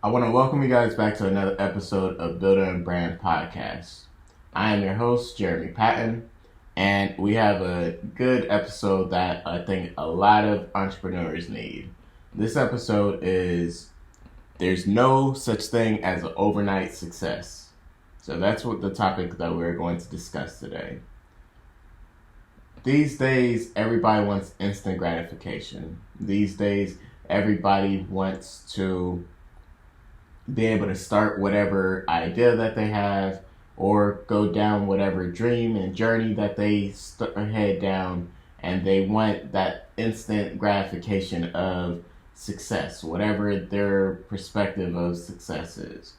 I want to welcome you guys back to another episode of Builder and Brand Podcast. I am your host, Jeremy Patton, and we have a good episode that I think a lot of entrepreneurs need. This episode is There's No Such Thing as an Overnight Success. So that's what the topic that we're going to discuss today. These days, everybody wants instant gratification. These days, everybody wants to be able to start whatever idea that they have or go down whatever dream and journey that they head down, and they want that instant gratification of success, whatever their perspective of success is.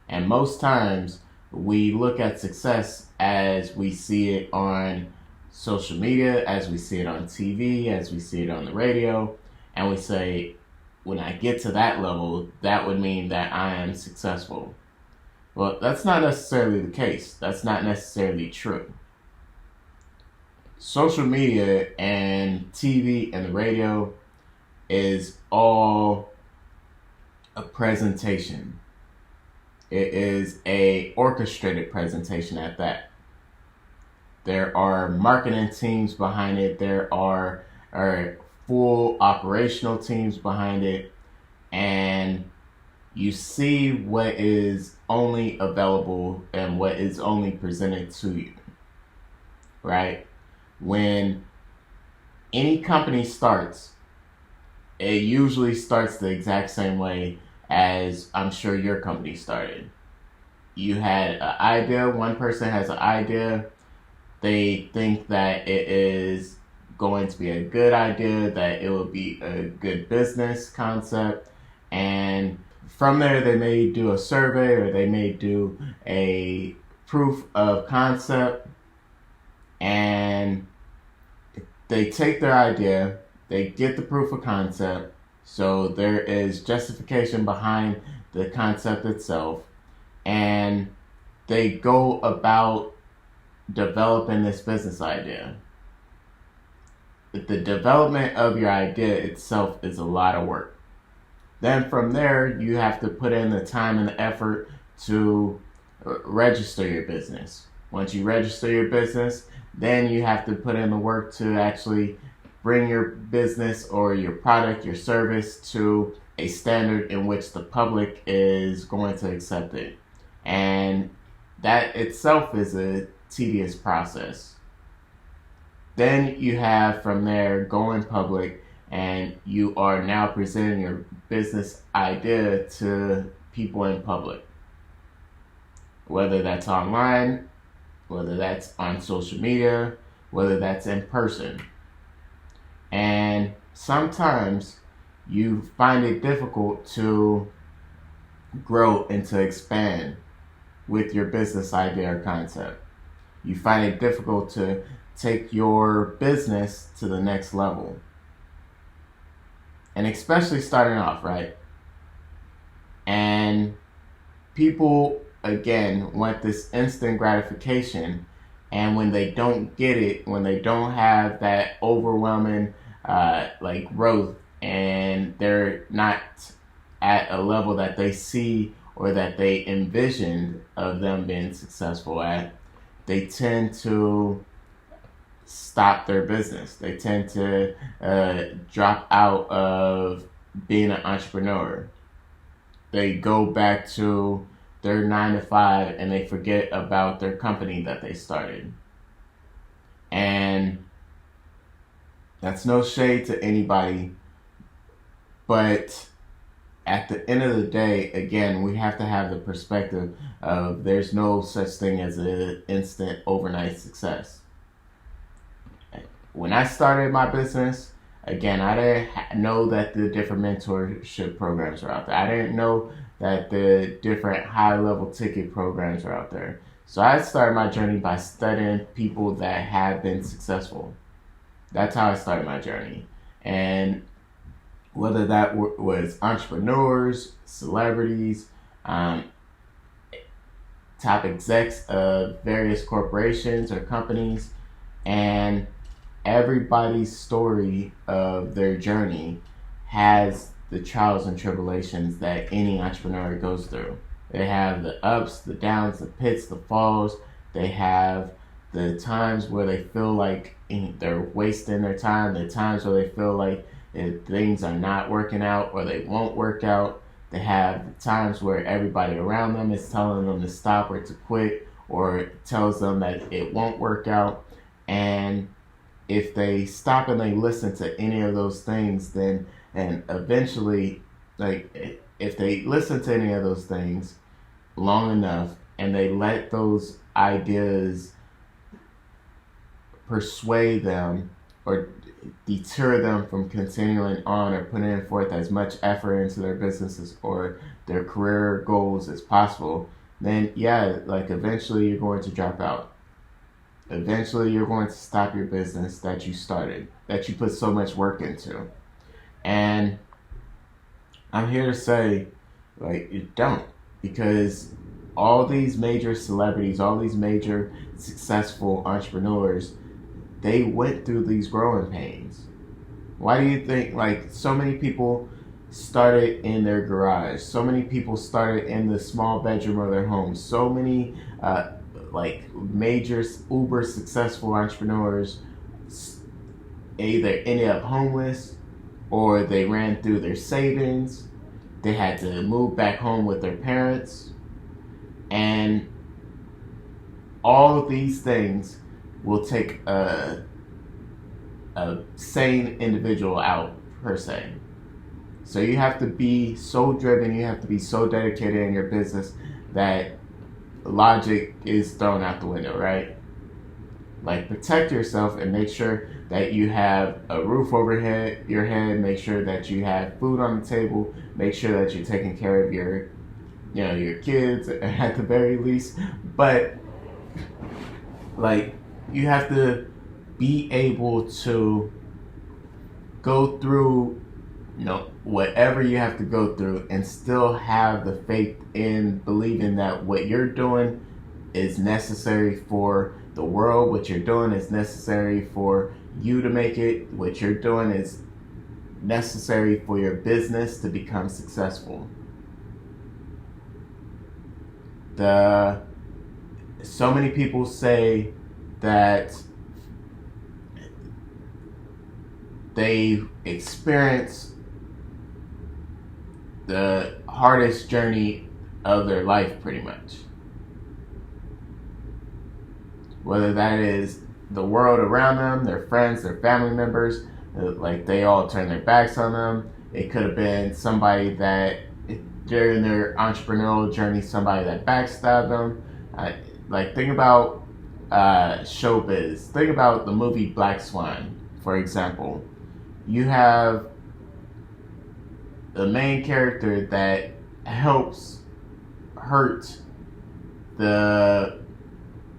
And most times we look at success as we see it on social media, as we see it on TV, as we see it on the radio, and we say, when I get to that level, that would mean that I am successful. Well, that's not necessarily the case. That's not necessarily true. Social media and TV and the radio is all a presentation. It is a orchestrated presentation at that. There are marketing teams behind it. There are full operational teams behind it, and you see what is only available and what is only presented to you, right? When any company starts, it usually starts the exact same way as I'm sure your company started. You had an idea, one person has an idea, they think that it is going to be a good idea, that it will be a good business concept, and from there they may do a survey or they may do a proof of concept, and they take their idea, they get the proof of concept, so there is justification behind the concept itself, and they go about developing this business idea. The development of your idea itself is a lot of work. Then from there, you have to put in the time and the effort to register your business. Once you register your business, then you have to put in the work to actually bring your business or your product, your service to a standard in which the public is going to accept it. And that itself is a tedious process. Then you have from there going public, and you are now presenting your business idea to people in public. Whether that's online, whether that's on social media, whether that's in person. And sometimes you find it difficult to grow and to expand with your business idea or concept. You find it difficult to take your business to the next level. And especially starting off, right? And people, again, want this instant gratification. And when they don't get it, when they don't have that overwhelming growth, and they're not at a level that they see or that they envisioned of them being successful at, they tend to stop their business. They tend to drop out of being an entrepreneur. They go back to their 9-to-5 and they forget about their company that they started. And that's no shade to anybody, but at the end of the day, again, we have to have the perspective of there's no such thing as an instant overnight success. When I started my business, again, I didn't know that the different mentorship programs are out there. I didn't know that the different high-level ticket programs are out there. So I started my journey by studying people that have been successful. That's how I started my journey. And whether that was entrepreneurs, celebrities, top execs of various corporations or companies, and everybody's story of their journey has the trials and tribulations that any entrepreneur goes through. They have the ups, the downs, the pits, the falls. They have the times where they feel like they're wasting their time, the times where they feel like things are not working out or they won't work out. They have times where everybody around them is telling them to stop or to quit, or tells them that it won't work out. And if they stop and they listen to any of those things, then, and eventually, like, if they listen to any of those things long enough and they let those ideas persuade them or deter them from continuing on or putting forth as much effort into their businesses or their career goals as possible, then yeah, like eventually you're going to drop out. Eventually you're going to stop your business that you started, that you put so much work into. And I'm here to say, like, you don't. Because all these major celebrities, all these major successful entrepreneurs, they went through these growing pains. Why do you think, like, so many people started in their garage? So many people started in the small bedroom of their home. So many, like, major, uber successful entrepreneurs either ended up homeless or they ran through their savings. They had to move back home with their parents. And all of these things will take a sane individual out, per se. So you have to be so driven, you have to be so dedicated in your business that logic is thrown out the window, right? Like, protect yourself and make sure that you have a roof over your head, make sure that you have food on the table, make sure that you're taking care of your kids at the very least. But, like, you have to be able to go through, whatever you have to go through and still have the faith in believing that what you're doing is necessary for the world, what you're doing is necessary for you to make it, what you're doing is necessary for your business to become successful. So many people say that they experience the hardest journey of their life, pretty much. Whether that is the world around them, their friends, their family members, like they all turn their backs on them. It could have been somebody that during their entrepreneurial journey, somebody that backstabbed them. Like, think about showbiz. Think about the movie Black Swan, for example. You have the main character that helps hurt the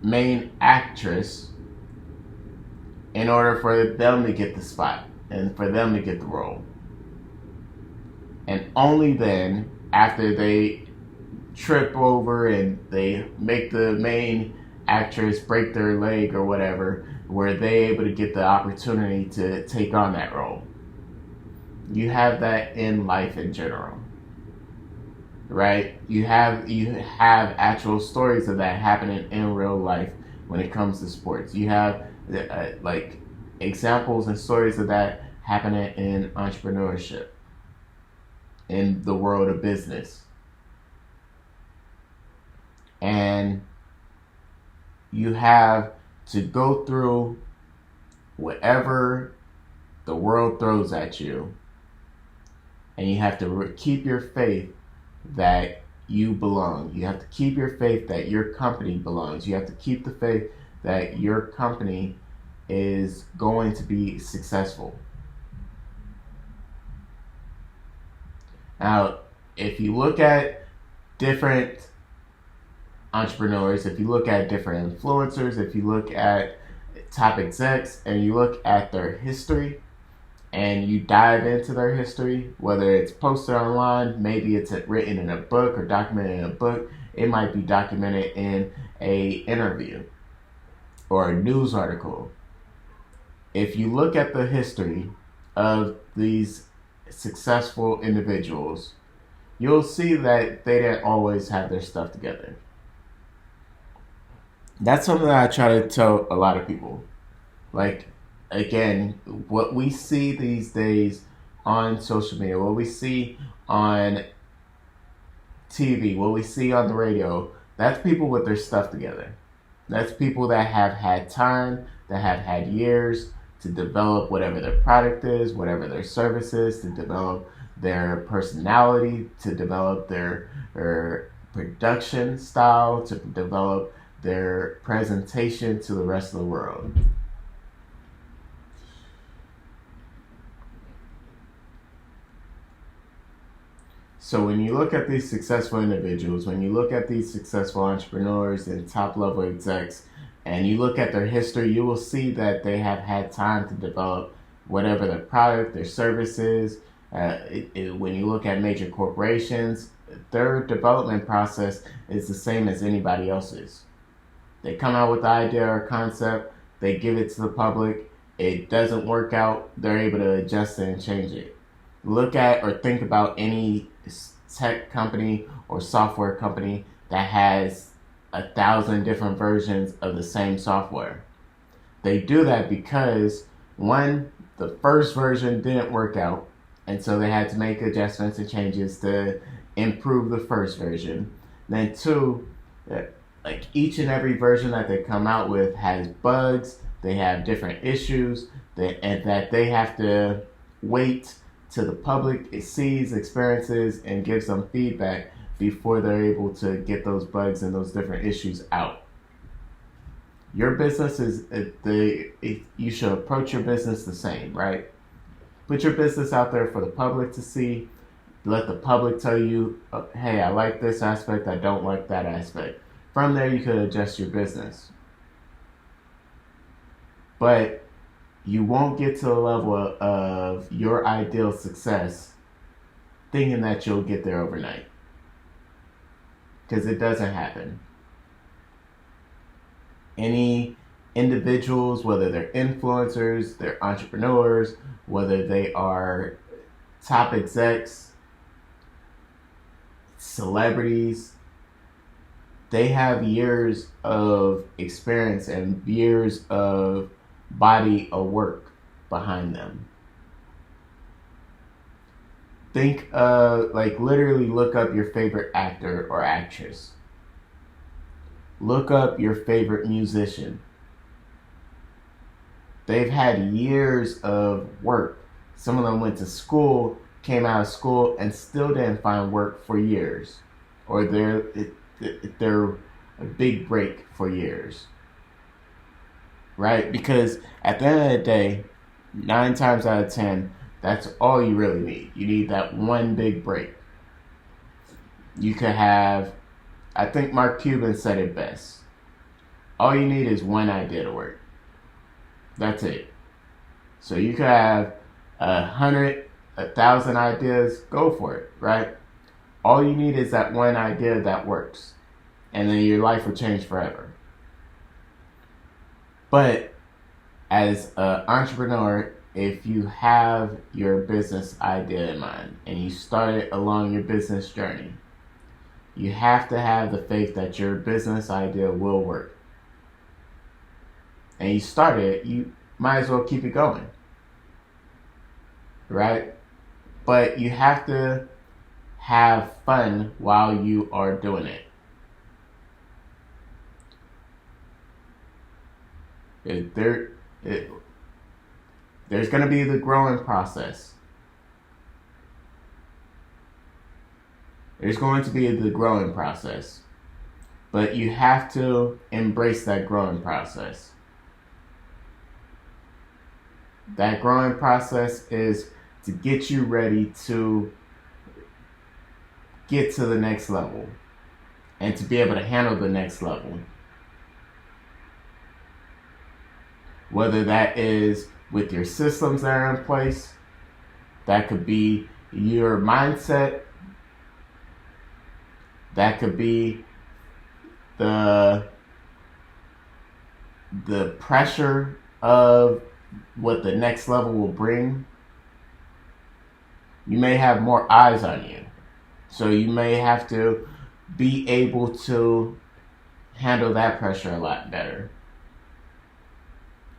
main actress in order for them to get the spot and for them to get the role. And only then, after they trip over and they make the main actress break their leg or whatever, were they able to get the opportunity to take on that role. You have that in life in general, right? You have actual stories of that happening in real life when it comes to sports. You have like examples and stories of that happening in entrepreneurship, in the world of business. And you have to go through whatever the world throws at you, and you have to keep your faith that you belong. You have to keep your faith that your company belongs. You have to keep the faith that your company is going to be successful. Now, if you look at different entrepreneurs, if you look at different influencers, if you look at top execs and you look at their history and you dive into their history, whether it's posted online, maybe it's written in a book or documented in a book, it might be documented in a interview or a news article. If you look at the history of these successful individuals, you'll see that they didn't always have their stuff together. That's something that I try to tell a lot of people. Like, again, what we see these days on social media, what we see on TV, what we see on the radio, that's people with their stuff together. That's people that have had time, that have had years to develop whatever their product is, whatever their service is, to develop their personality, to develop their production style, to develop their presentation to the rest of the world. So when you look at these successful individuals, when you look at these successful entrepreneurs and top level execs, and you look at their history, you will see that they have had time to develop whatever their product, their service is. When you look at major corporations, their development process is the same as anybody else's. They come out with the idea or concept, they give it to the public, it doesn't work out, they're able to adjust it and change it. Look at or think about any tech company or software company that has 1,000 different versions of the same software. They do that because, one, the first version didn't work out, and so they had to make adjustments and changes to improve the first version. Then two, like each and every version that they come out with has bugs, they have different issues, and that they have to wait till the public sees, experiences, and gives them feedback before they're able to get those bugs and those different issues out. Your business is you should approach your business the same, right? Put your business out there for the public to see. Let the public tell you, hey, I like this aspect, I don't like that aspect. From there, you could adjust your business. But you won't get to the level of your ideal success thinking that you'll get there overnight. Because it doesn't happen. Any individuals, whether they're influencers, they're entrepreneurs, whether they are top execs, celebrities, they have years of experience and years of body of work behind them. Think literally look up your favorite actor or actress. Look up your favorite musician. They've had years of work. Some of them went to school, came out of school, and still didn't find work for years. Or they're a big break for years. Right? Because at the end of the day, 9 times out of 10, that's all you really need. You need that one big break. You could have, I think Mark Cuban said it best. All you need is one idea to work. That's it. So you could have 100, 1,000 ideas, go for it, right? All you need is that one idea that works. And then your life will change forever. But as an entrepreneur, if you have your business idea in mind and you start it along your business journey, you have to have the faith that your business idea will work. And you start it, you might as well keep it going. Right? But you have to have fun while you are doing it. There's going to be the growing process. There's going to be the growing process. But you have to embrace that growing process. That growing process is to get you ready to get to the next level and to be able to handle the next level. Whether that is with your systems that are in place, that could be your mindset, that could be the pressure of what the next level will bring. You may have more eyes on you. So you may have to be able to handle that pressure a lot better.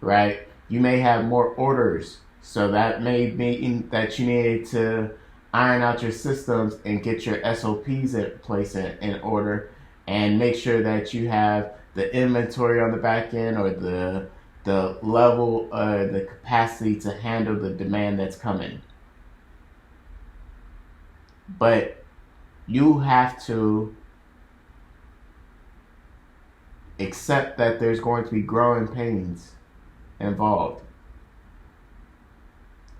Right? You may have more orders. So that may mean that you need to iron out your systems and get your SOPs in place in order, and make sure that you have the inventory on the back end, or the level, the capacity to handle the demand that's coming. But you have to accept that there's going to be growing pains involved.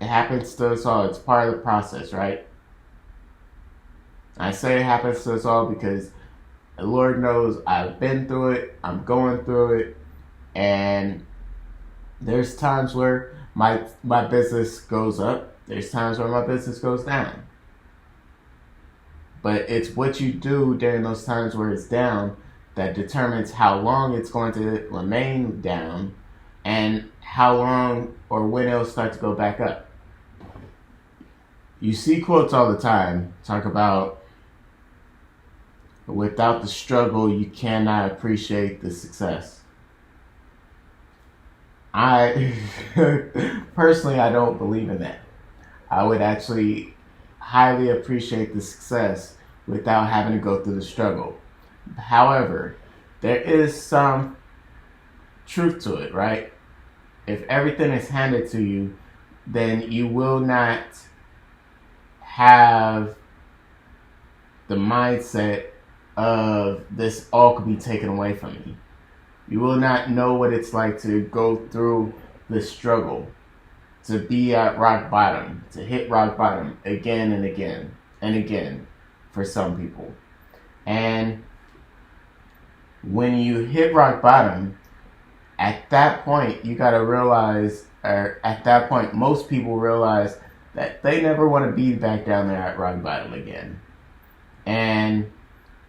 It happens to us all. It's part of the process, right? I say it happens to us all because the Lord knows I've been through it. I'm going through it. And there's times where my business goes up. There's times where my business goes down. But it's what you do during those times where it's down that determines how long it's going to remain down, and how long or when it'll start to go back up. You see quotes all the time talk about, without the struggle, you cannot appreciate the success. I personally, I don't believe in that. I would actually highly appreciate the success without having to go through the struggle. However, there is some truth to it, right? If everything is handed to you, then you will not have the mindset of this all could be taken away from me. You will not know what it's like to go through the struggle, to be at rock bottom, to hit rock bottom again and again and again for some people. And when you hit rock bottom, at that point, you got to realize, or at that point, most people realize that they never want to be back down there at rock bottom again. And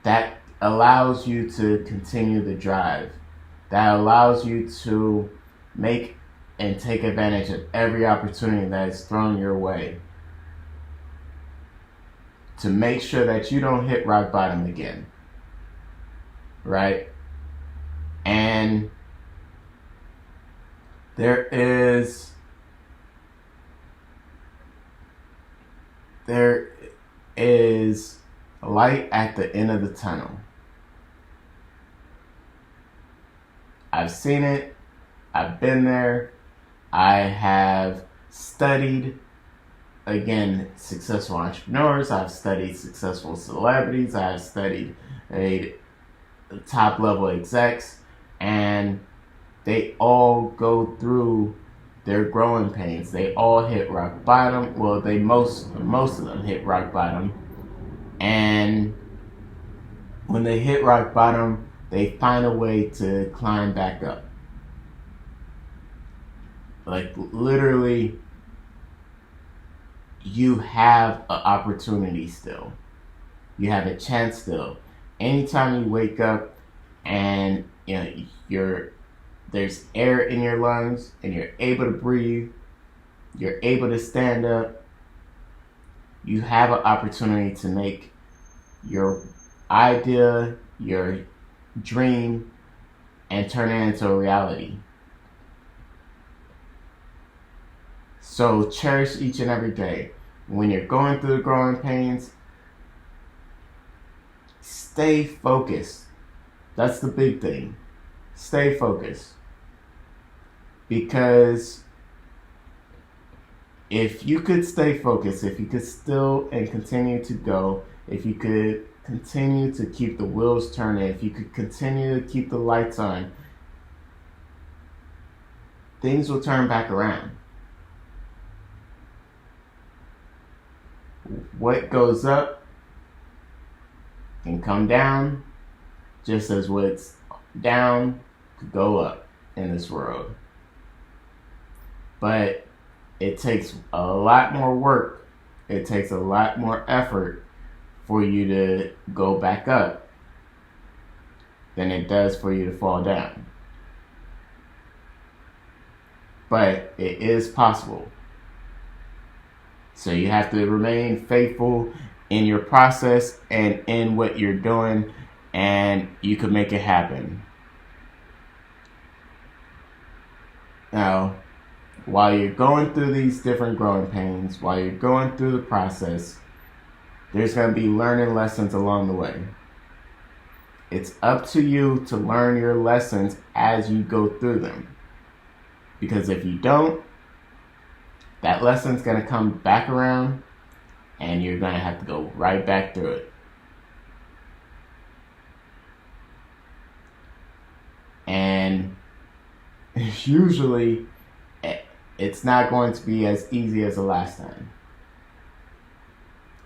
that allows you to continue the drive. That allows you to make and take advantage of every opportunity that is thrown your way, to make sure that you don't hit rock bottom again. Right? And there is a light at the end of the tunnel. I've seen it. I've been there. I have studied, again, successful entrepreneurs. I've studied successful celebrities. I've studied top level execs, and they all go through their growing pains. They all hit rock bottom. Well, most of them hit rock bottom. And when they hit rock bottom, they find a way to climb back up. Like, literally, you have an opportunity still. You have a chance still. Anytime you wake up and there's air in your lungs and you're able to breathe, you're able to stand up, you have an opportunity to make your idea, your dream, and turn it into a reality. So cherish each and every day. When you're going through the growing pains, stay focused. That's the big thing. Stay focused. Because if you could stay focused, if you could still and continue to go, if you could continue to keep the wheels turning, if you could continue to keep the lights on, things will turn back around. What goes up can come down, just as what's down could go up in this world. But it takes a lot more work. It takes a lot more effort for you to go back up than it does for you to fall down. But it is possible. So you have to remain faithful in your process and in what you're doing, and you can make it happen. Now, while you're going through these different growing pains, while you're going through the process, there's going to be learning lessons along the way. It's up to you to learn your lessons as you go through them. Because if you don't, that lesson's going to come back around and you're going to have to go right back through it. And usually, it's not going to be as easy as the last time.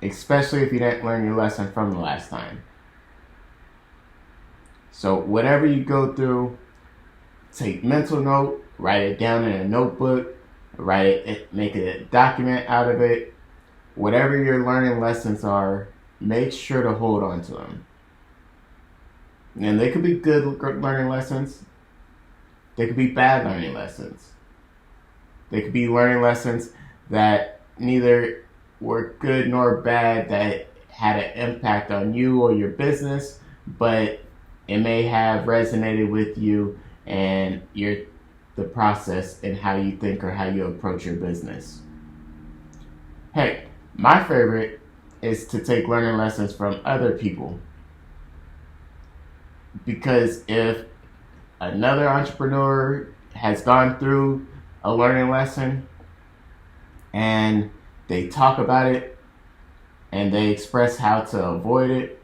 Especially if you didn't learn your lesson from the last time. So whatever you go through, take mental note, write it down in a notebook, write it, make a document out of it. Whatever your learning lessons are, make sure to hold on to them. And they could be good learning lessons. They could be bad learning lessons. They could be learning lessons that neither were good nor bad, that had an impact on you or your business, but it may have resonated with you and the process and how you think or how you approach your business. Hey, my favorite is to take learning lessons from other people. Because if another entrepreneur has gone through a learning lesson and they talk about it and they express how to avoid it,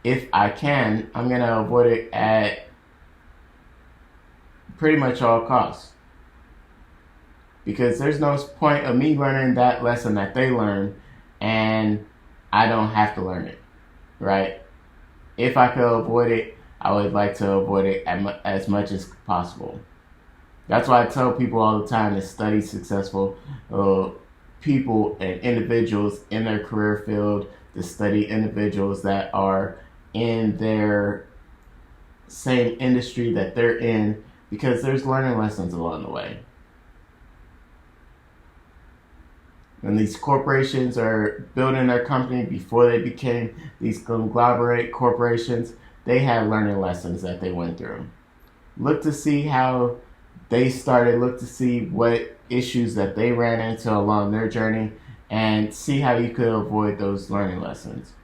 if I can, I'm going to avoid it at pretty much all costs. Because there's no point of me learning that lesson that they learned and I don't have to learn it, right? If I could avoid it, I would like to avoid it as much as possible. That's why I tell people all the time to study successful people and individuals in their career field, to study individuals that are in their same industry that they're in, because there's learning lessons along the way. When these corporations are building their company before they became these conglomerate corporations, they had learning lessons that they went through. Look to see how they started, look to see what issues that they ran into along their journey, and see how you could avoid those learning lessons.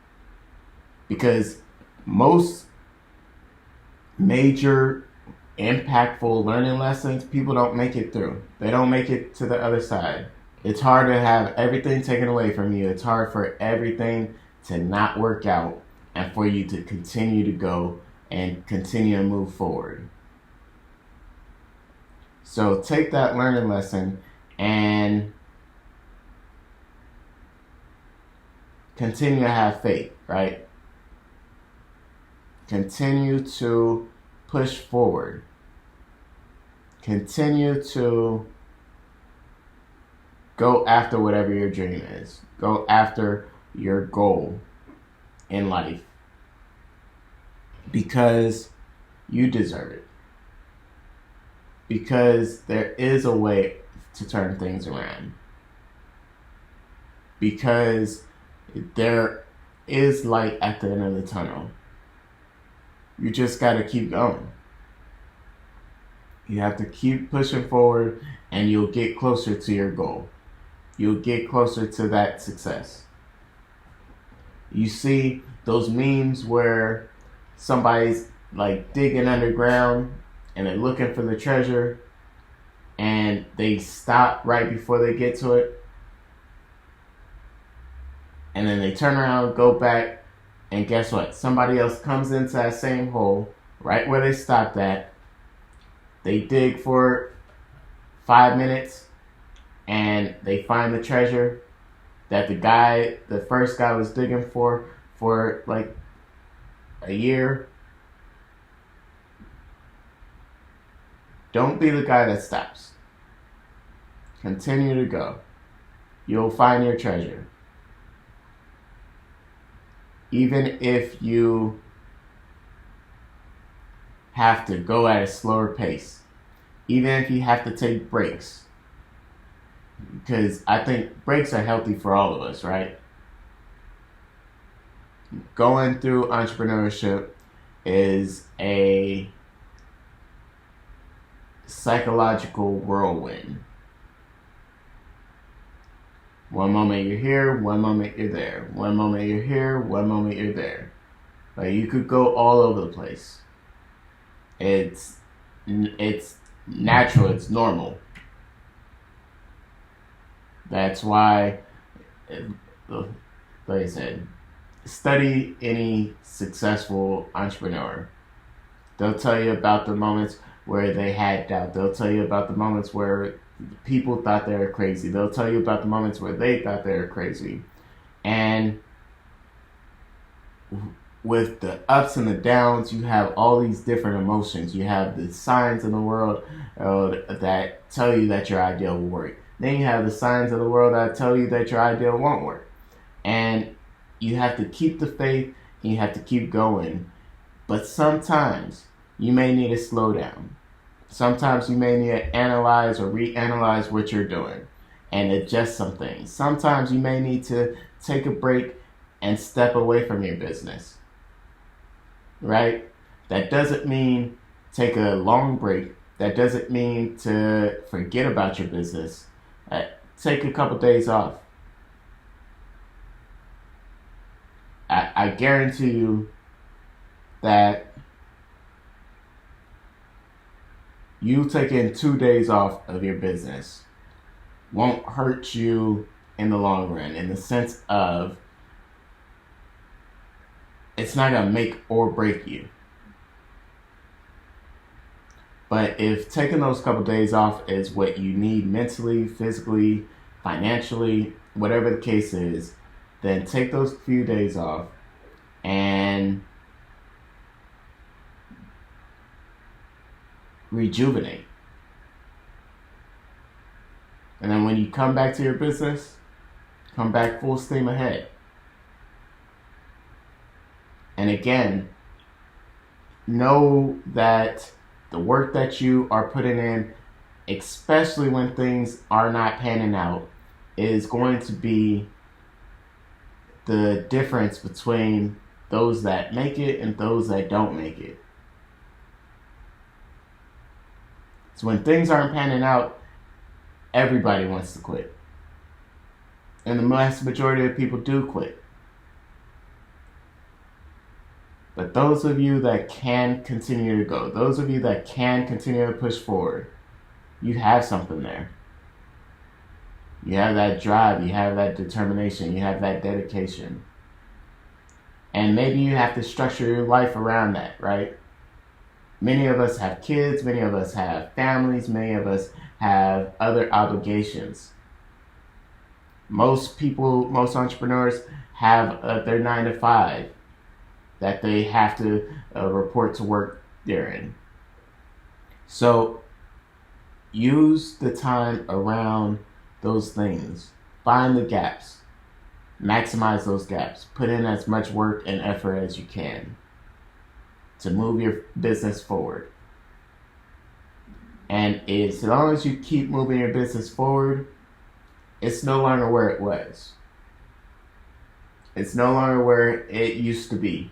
Because most major impactful learning lessons, people don't make it through. They don't make it to the other side. It's hard to have everything taken away from you. It's hard for everything to not work out and for you to continue to go and continue to move forward. So take that learning lesson and continue to have faith, right? Continue to push forward. Continue to go after whatever your dream is. Go after your goal in life. Because you deserve it. Because there is a way to turn things around. Because there is light at the end of the tunnel. You just got to keep going. You have to keep pushing forward and you'll get closer to your goal. You'll get closer to that success. You see those memes where somebody's like digging underground and they're looking for the treasure and they stop right before they get to it. And then they turn around, go back, and guess what? Somebody else comes into that same hole right where they stopped at. They dig for 5 minutes and they find the treasure that the first guy was digging for like a year. Don't be the guy that stops. Continue to go. You'll find your treasure. Even if you have to go at a slower pace, even if you have to take breaks, because I think breaks are healthy for all of us, right? Going through entrepreneurship is a psychological whirlwind. One moment you're here, one moment you're there. One moment you're here, one moment you're there. Like, you could go all over the place. It's natural, it's normal. That's why, like I said, study any successful entrepreneur. They'll tell you about the moments where they had doubt. They'll tell you about the moments where people thought they were crazy. They'll tell you about the moments where they thought they were crazy. And with the ups and the downs, you have all these different emotions. You have the signs in the world that tell you that your idea will work. Then you have the signs of the world that tell you that your idea won't work. And you have to keep the faith and you have to keep going. But sometimes you may need to slow down. Sometimes you may need to analyze or reanalyze what you're doing and adjust some things. Sometimes you may need to take a break and step away from your business. Right? That doesn't mean take a long break. That doesn't mean to forget about your business. Take a couple days off. I guarantee you that you taking 2 days off of your business won't hurt you in the long run, in the sense of it's not going to make or break you. But if taking those couple days off is what you need mentally, physically, financially, whatever the case is, then take those few days off and rejuvenate. And then when you come back to your business, come back full steam ahead. And again, know that the work that you are putting in, especially when things are not panning out, is going to be the difference between those that make it and those that don't make it. So when things aren't panning out, everybody wants to quit. And the vast majority of people do quit. But those of you that can continue to go, those of you that can continue to push forward, you have something there. You have that drive, you have that determination, you have that dedication. And maybe you have to structure your life around that, right? Many of us have kids, many of us have families, many of us have other obligations. Most people, most entrepreneurs have their 9 to 5 that they have to report to work during. So use the time around those things. Find the gaps. Maximize those gaps. Put in as much work and effort as you can to move your business forward. And as long as you keep moving your business forward, it's no longer where it was. It's no longer where it used to be.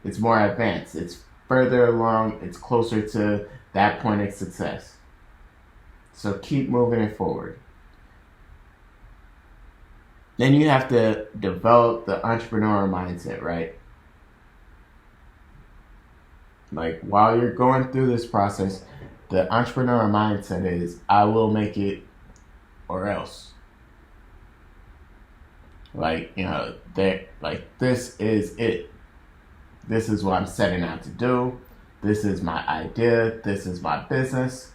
It's more advanced. It's further along. It's closer to that point of success. So keep moving it forward. Then you have to develop the entrepreneurial mindset, right? Like, while you're going through this process, the entrepreneurial mindset is, I will make it or else. Like, this is it. This is what I'm setting out to do. This is my idea. This is my business.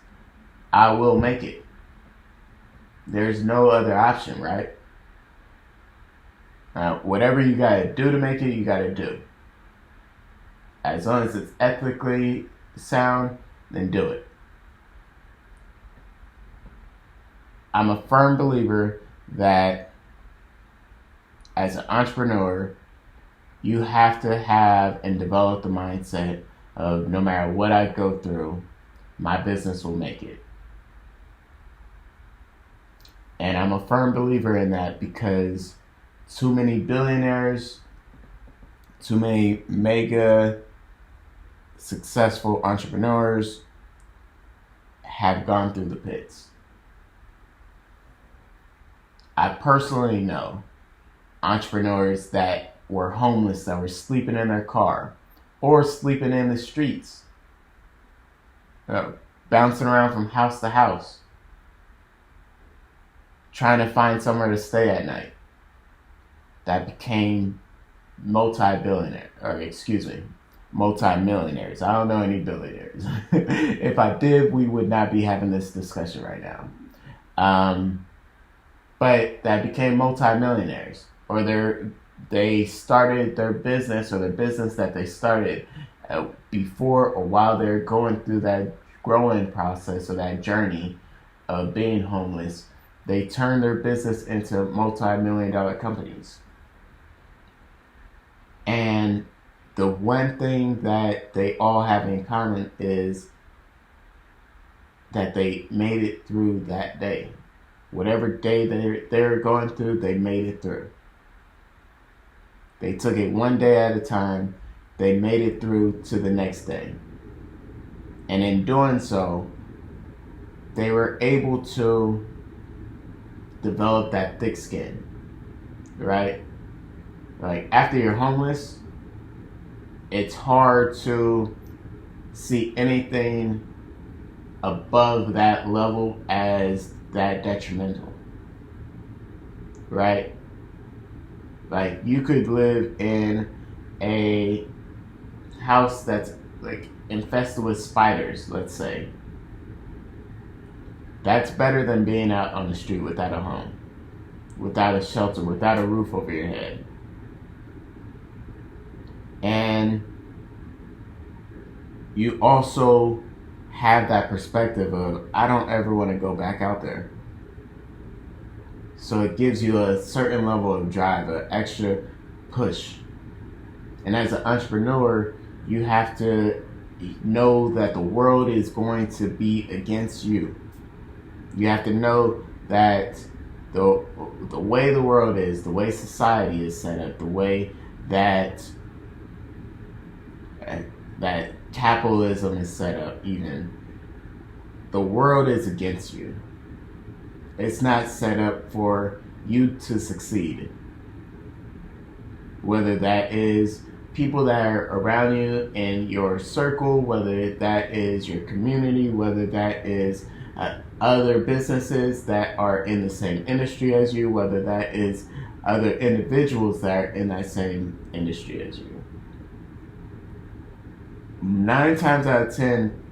I will make it. There's no other option, right? Whatever you gotta do to make it, you gotta do. As long as it's ethically sound, then do it. I'm a firm believer that as an entrepreneur, you have to have and develop the mindset of, no matter what I go through, my business will make it. And I'm a firm believer in that because too many billionaires, too many mega successful entrepreneurs have gone through the pits. I personally know entrepreneurs that were homeless, that were sleeping in their car or sleeping in the streets, bouncing around from house to house, trying to find somewhere to stay at night, that became multi-millionaires. I don't know any billionaires. If I did, we would not be having this discussion right now. But that became multi-millionaires, or they started their business, or the business that they started before or while they're going through that growing process or that journey of being homeless. They turned their business into multi-million-dollar companies. And the one thing that they all have in common is that they made it through that day. Whatever day they're going through, they made it through. They took it one day at a time. They made it through to the next day. And in doing so, they were able to develop that thick skin, right? Like, after you're homeless, it's hard to see anything above that level as that detrimental, right? Like, you could live in a house that's like infested with spiders, let's say. That's better than being out on the street without a home, without a shelter, without a roof over your head. And you also have that perspective of, I don't ever want to go back out there. So it gives you a certain level of drive, an extra push. And as an entrepreneur, you have to know that the world is going to be against you. You have to know that the way the world is, the way society is set up, the way that capitalism is set up, even, the world is against you. It's not set up for you to succeed. Whether that is people that are around you in your circle, whether that is your community, whether that is other businesses that are in the same industry as you, whether that is other individuals that are in that same industry as you. 9 times out of 10,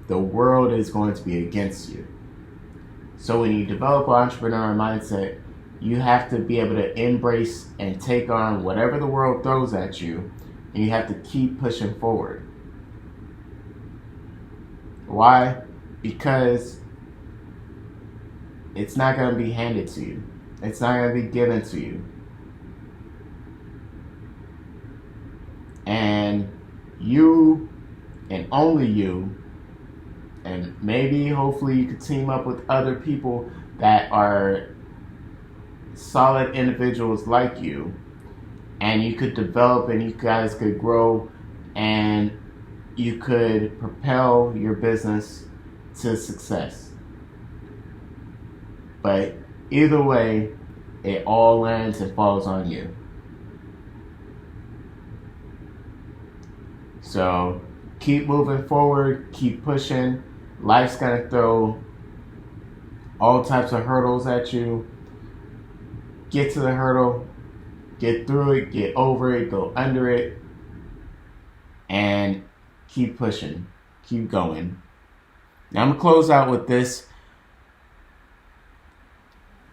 the world is going to be against you. So when you develop an entrepreneurial mindset, you have to be able to embrace and take on whatever the world throws at you, and you have to keep pushing forward. Why? Because it's not going to be handed to you. It's not going to be given to you. And you, and only you, and maybe hopefully you could team up with other people that are solid individuals like you, and you could develop and you guys could grow and you could propel your business to success. But either way, it all lands and falls on you. So keep moving forward, keep pushing. Life's gonna throw all types of hurdles at you. Get to the hurdle, get through it, get over it, go under it, and keep pushing, keep going. Now I'm gonna close out with this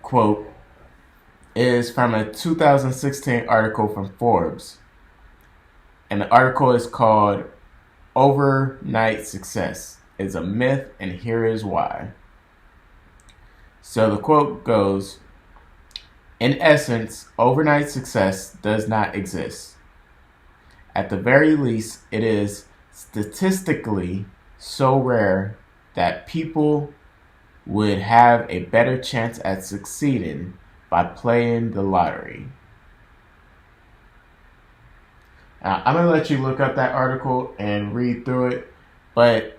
quote. It is from a 2016 article from Forbes. And the article is called "Overnight Success is a Myth, and Here is Why." So the quote goes, "In essence, overnight success does not exist. At the very least, it is statistically so rare that people would have a better chance at succeeding by playing the lottery. I'm going to let you look up that article and read through it, but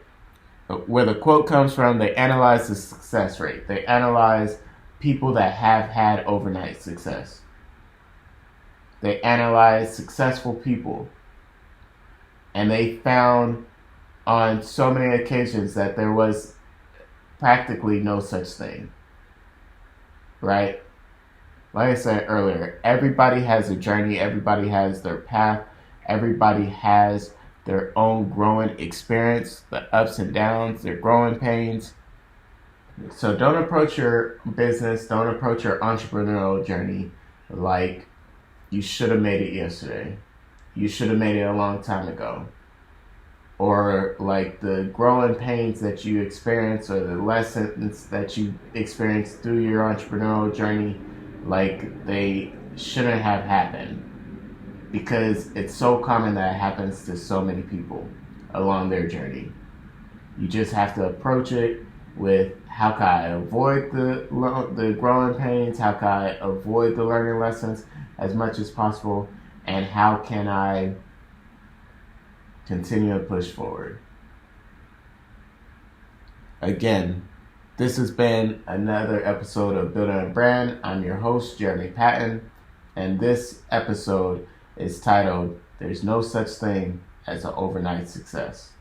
where the quote comes from, they analyze the success rate. They analyze people that have had overnight success. They analyze successful people. And they found on so many occasions that there was practically no such thing. Right? Like I said earlier, everybody has a journey, everybody has their path, everybody has their own growing experience, the ups and downs, their growing pains. So don't approach your business, don't approach your entrepreneurial journey like you should have made it yesterday. You should have made it a long time ago. Or like the growing pains that you experience or the lessons that you experience through your entrepreneurial journey, like they shouldn't have happened. Because it's so common that it happens to so many people along their journey. You just have to approach it with how can I avoid the growing pains, how can I avoid the learning lessons as much as possible, and how can I continue to push forward. Again, this has been another episode of Building a Brand. I'm your host, Jeremy Patton, and this episode is titled, There's No Such Thing as an Overnight Success.